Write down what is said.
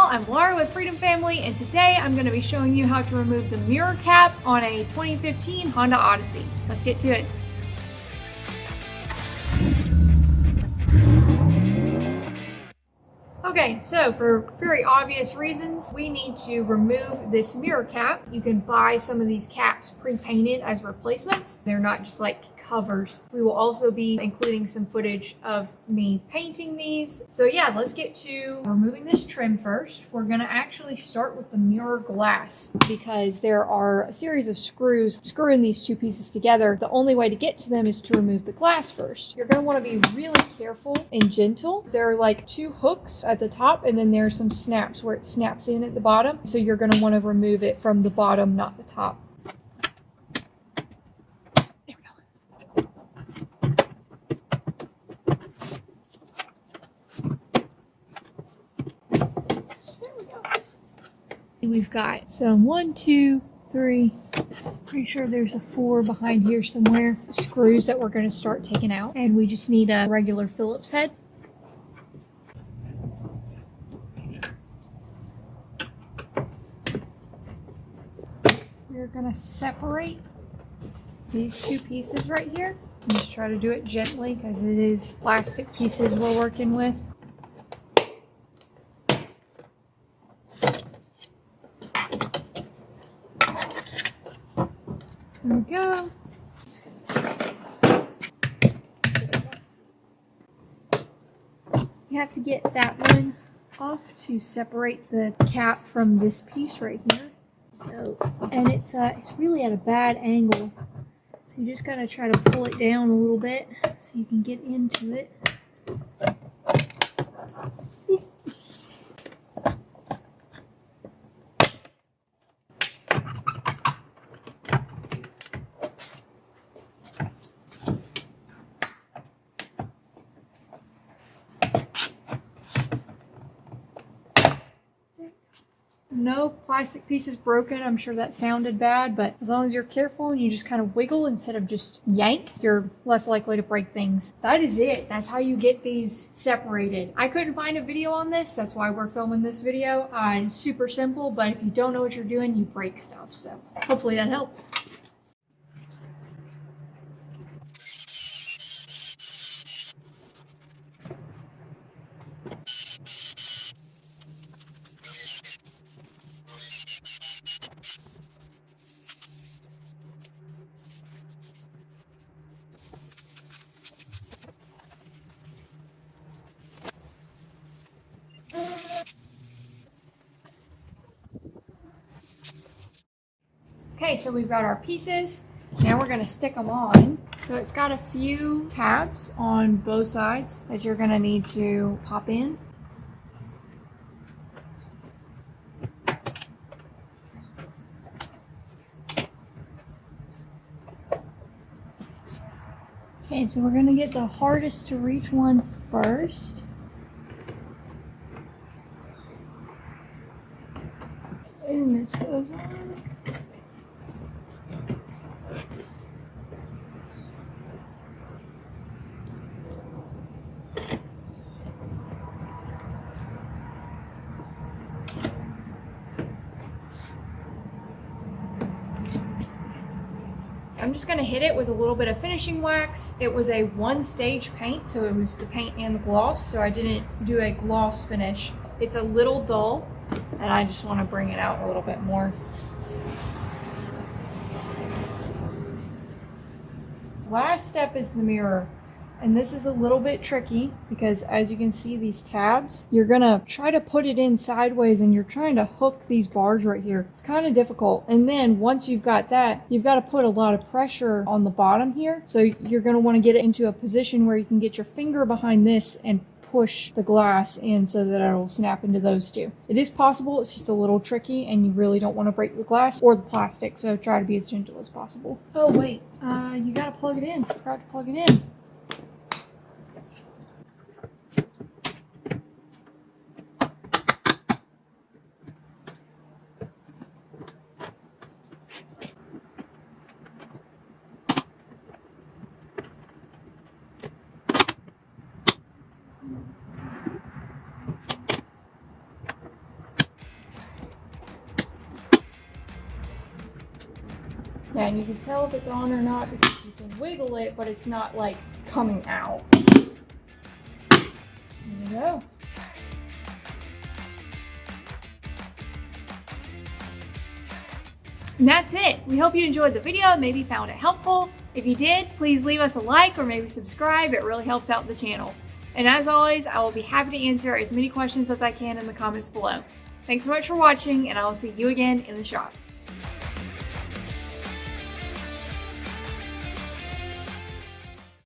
I'm Laura with Freedom Family, and today I'm going to be showing you how to remove the mirror cap on a 2015 Honda Odyssey. Let's get to it. Okay, so for very obvious reasons, we need to remove this mirror cap. You can buy some of these caps pre-painted as replacements. They're not just like covers. We will also be including some footage of me painting these. So yeah, let's get to removing this trim first. We're gonna actually start with the mirror glass because there are a series of screws screwing these two pieces together. The only way to get to them is to remove the glass first. You're gonna wanna be really careful and gentle. There are like two hooks at the top and then there's some snaps where it snaps in at the bottom. So you're gonna wanna remove it from the bottom, not the top. We've got some 1, 2, 3, pretty sure there's a 4 behind here somewhere, screws that we're going to start taking out. And we just need a regular Phillips head. We're going to separate these two pieces right here. And just try to do it gently because it is plastic pieces we're working with. There we go. Just gonna take this off. You have to get that one off to separate the cap from this piece right here. So, and it's really at a bad angle. So you just gotta try to pull it down a little bit so you can get into it. No plastic pieces broken. I'm sure that sounded bad, but as long as you're careful and you just kind of wiggle instead of just yank, you're less likely to break things. That is it. That's how you get these separated. I couldn't find a video on this. That's why we're filming this video. It's super simple, but if you don't know what you're doing, you break stuff. So hopefully that helped. Okay, so we've got our pieces. Now we're going to stick them on. So it's got a few tabs on both sides that you're going to need to pop in. Okay, so we're going to get the hardest to reach one first. And this goes on. I'm just going to hit it with a little bit of finishing wax. It was a one-stage paint, so it was the paint and the gloss, so I didn't do a gloss finish. It's a little dull, and I just want to bring it out a little bit more. Last step is the mirror. And this is a little bit tricky because as you can see these tabs, you're gonna try to put it in sideways and you're trying to hook these bars right here. It's kind of difficult. And then once you've got that, you've got to put a lot of pressure on the bottom here. So you're gonna want to get it into a position where you can get your finger behind this and push the glass in so that it'll snap into those two. It is possible, it's just a little tricky and you really don't want to break the glass or the plastic, so try to be as gentle as possible. Oh wait, you gotta plug it in. Forgot to plug it in. And you can tell if it's on or not because you can wiggle it, but it's not like coming out. There you go. And that's it. We hope you enjoyed the video and maybe found it helpful. If you did, please leave us a like or maybe subscribe. It really helps out the channel. And as always, I will be happy to answer as many questions as I can in the comments below. Thanks so much for watching, and I will see you again in the shop.